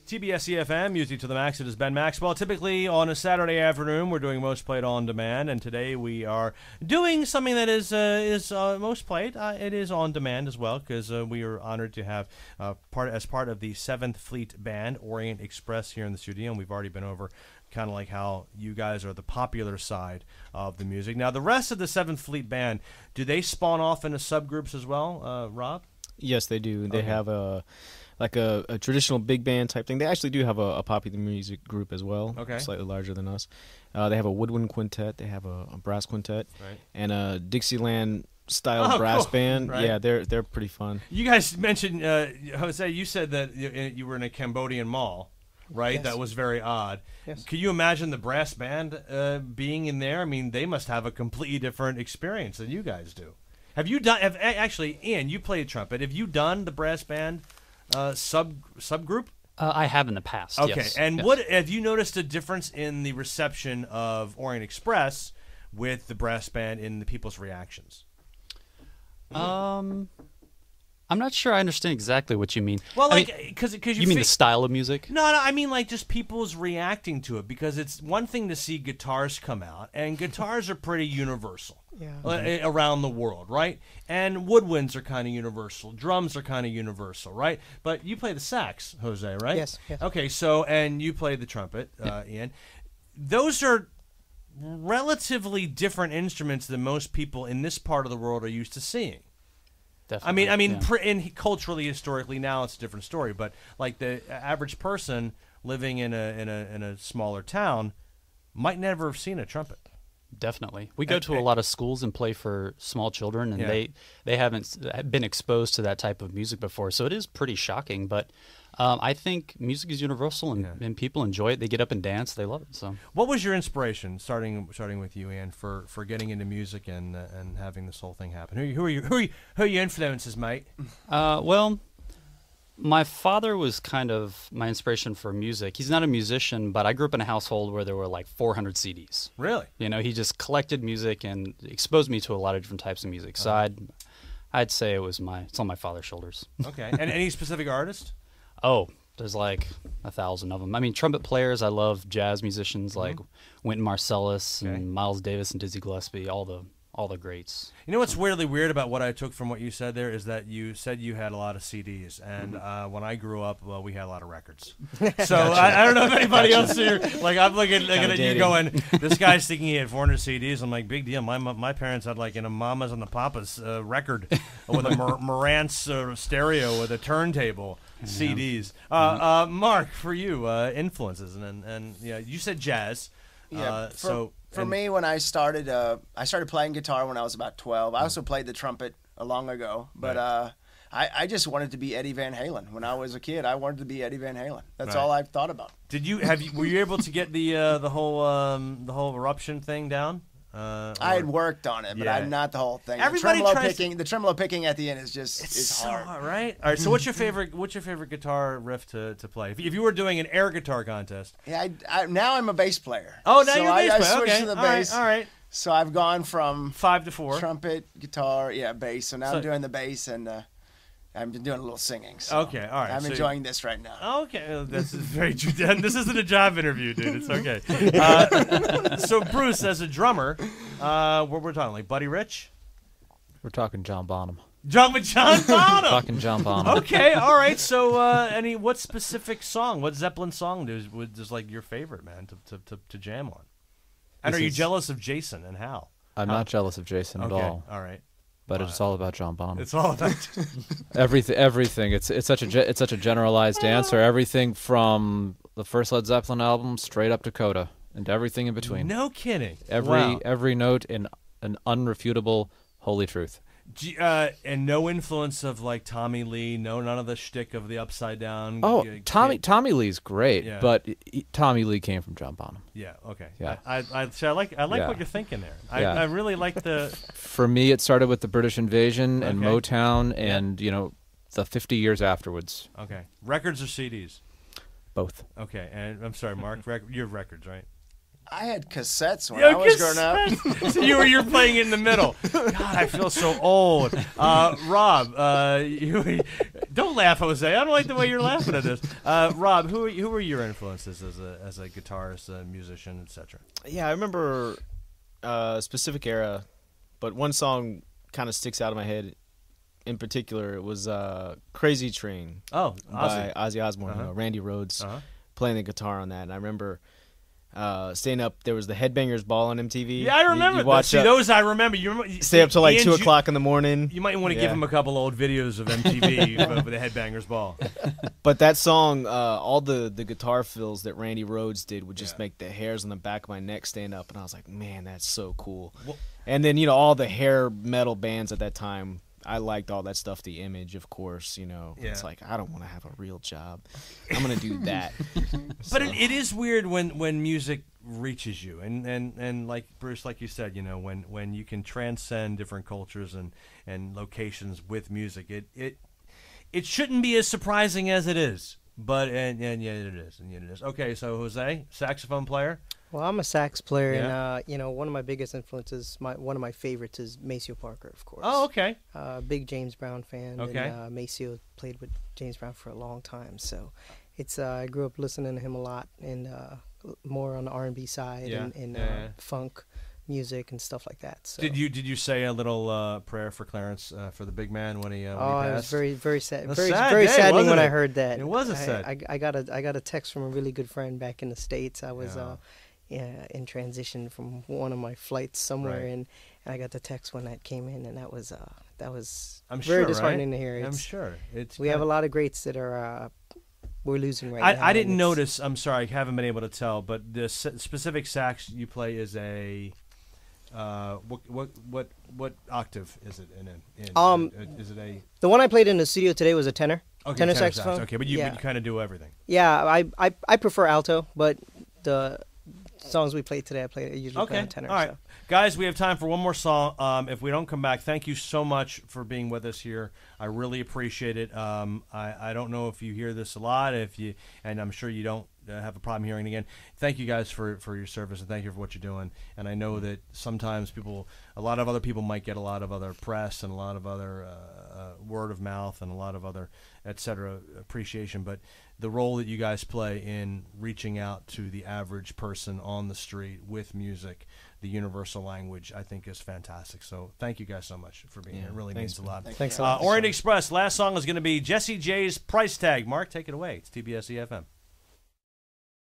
tbs eFM, Music to the Max. It is Ben Maxwell. Typically on a Saturday afternoon, we're doing Most Played on Demand, and today we are doing something that is Most Played. It is on demand as well, because we are honored to have part of the 7th Fleet Band, Orient Express, here in the studio, and we've already been over kind of like how you guys are the popular side of the music. Now, the rest of the 7th Fleet Band, do they spawn off into subgroups as well, Rob? Yes, they do. They have a traditional big band type thing. They actually do have a popular music group as well, slightly larger than us. They have a woodwind quintet. They have a brass quintet, and a Dixieland style brass band. Right. Yeah, they're pretty fun. You guys mentioned, Jose, you said that you were in a Cambodian mall, right? Yes. That was very odd. Yes. Can you imagine the brass band being in there? I mean, they must have a completely different experience than you guys do. Have you done? Actually, Ian, you played trumpet. Have you done the brass band subgroup? I have in the past. Okay, yes. and yes. What have you noticed a difference in the reception of Orient Express with the brass band in the people's reactions? I'm not sure I understand exactly what you mean. Well, because you mean the style of music? No, I mean like just people's reacting to it, because it's one thing to see guitars come out, and guitars are pretty universal around the world, right? And woodwinds are kind of universal, drums are kind of universal, right? But you play the sax, Jose, right? Yes. Okay, so and you play the trumpet, Ian. Those are relatively different instruments than most people in this part of the world are used to seeing. Definitely, in culturally, historically, now it's a different story. But like the average person living in a smaller town might never have seen a trumpet. Definitely, we go to a lot of schools and play for small children, and they haven't been exposed to that type of music before, so it is pretty shocking. But I think music is universal, and people enjoy it. They get up and dance. They love it. So, what was your inspiration, starting with you, Ian, for getting into music and having this whole thing happen? Who are your influences, mate? Well, my father was kind of my inspiration for music. He's not a musician, but I grew up in a household where there were like 400 CDs. Really? You know, he just collected music and exposed me to a lot of different types of music. So I'd say it's on my father's shoulders. Okay. And any specific artist? Oh, there's like 1,000 of them. I mean, trumpet players, I love jazz musicians like Wynton Marsalis and Miles Davis and Dizzy Gillespie, all the greats. You know what's weirdly weird about what I took from what you said there is that you said you had a lot of CDs, and when I grew up, well, we had a lot of records. So I don't know if anybody else here, like I'm looking at you going, this guy's thinking he had 400 CDs. I'm like, big deal. My parents had like Mamas and the Papas record with a Marantz stereo with a turntable. CDs. Mark, for you, influences, and you said jazz. Yeah. For me, when I started playing guitar when I was about 12. I also played the trumpet long ago, but I just wanted to be Eddie Van Halen. When I was a kid, I wanted to be Eddie Van Halen. That's all I've thought about. Were you able to get the whole eruption thing down? I had worked on it, but not the whole thing. The tremolo picking at the end is hard. So, right? All right. So what's your favorite guitar riff to play? If you were doing an air guitar contest? Yeah, now I'm a bass player. Oh, now you're a bass player. I switched to the bass. All right. So I've gone from 5 to 4 trumpet, guitar, bass. So now I'm doing the bass, and I've been doing a little singing. So okay, all right. I'm enjoying this right now. Okay, this is very true. This isn't a job interview, dude. It's okay. So, Bruce, as a drummer, what we're talking, like Buddy Rich? We're talking John Bonham. John Bonham? Talking John Bonham. Okay, all right. So, what specific song, what Zeppelin song is like your favorite, man, to jam on? And are you jealous of Jason, and how? I'm not jealous of Jason at all. All right. But it's all about John Bonham. It's all about everything. It's such a generalized answer. Everything from the first Led Zeppelin album straight up to Coda and everything in between. No kidding. Every note in an unrefutable holy truth. And no influence of like Tommy Lee. None of the shtick of the upside down. Oh, Tommy Lee's great, but Tommy Lee came from John Bonham. Yeah. Okay. Yeah. I like what you're thinking there. I really like the. For me, it started with the British Invasion and Motown, and the 50 years afterwards. Okay. Records or CDs? Both. Okay. And I'm sorry, Mark. You have records, right? I had cassettes when I was growing up. So you're playing in the middle. God, I feel so old. Rob, don't laugh, Jose. I don't like the way you're laughing at this. Rob, who were your influences as a guitarist, a musician, etc.? Yeah, I remember a specific era, but one song kind of sticks out of my head. In particular, it was "Crazy Train" by Ozzy Osbourne. Randy Rhoads playing the guitar on that, and I remember. Staying up, there was the Headbangers Ball on MTV. Yeah, I remember those. See, those I remember. Stay up till like 2 o'clock in the morning. You might want to give him a couple old videos of MTV for the Headbangers Ball. But that song, all the guitar fills that Randy Rhoads did would just make the hairs on the back of my neck stand up, and I was like, man, that's so cool. Well, and then all the hair metal bands at that time. I liked all that stuff, the Image, of course, It's like, I don't want to have a real job. I'm going to do that. But it is weird when music reaches you. And like Bruce, like you said, when you can transcend different cultures and locations with music, it shouldn't be as surprising as it is. But and yet it is. Okay, so Jose, saxophone player? Well, I'm a sax player, and one of my biggest influences, one of my favorites is Maceo Parker, of course. Oh, okay. Big James Brown fan. Okay. And Maceo played with James Brown for a long time, so it's I grew up listening to him a lot, and more on the R&B side and funk music and stuff like that. So. Did you say a little prayer for Clarence for the big man when he passed? It was very sad. Very day, saddening when I heard that. It was a sad. I got a text from a really good friend back in the States. I was in transition from one of my flights somewhere, and I got the text when that came in, and that was very disheartening to hear. I'm sure we have a lot of greats that are we're losing right now. I didn't notice. I'm sorry, I haven't been able to tell, but the specific sax you play is a what octave is it in? Is it a? The one I played in the studio today was a tenor. Okay, tenor saxophone. Okay, but you kind of do everything. Yeah, I prefer alto, but the songs we played today, I usually play on tenor. All right. So. Guys, we have time for one more song. If we don't come back, thank you so much for being with us here. I really appreciate it. I don't know if you hear this a lot, and I'm sure you don't have a problem hearing it again. Thank you guys for your service, and thank you for what you're doing. And I know that sometimes a lot of other people might get a lot of other press and a lot of other word of mouth and a lot of other etc. appreciation, but the role that you guys play in reaching out to the average person on the street with music, the universal language, I think is fantastic. So thank you guys so much for being here. It really means a lot. Thanks a lot. Orient Express, last song is going to be Jesse J's Price Tag. Mark, take it away. It's TBS eFM.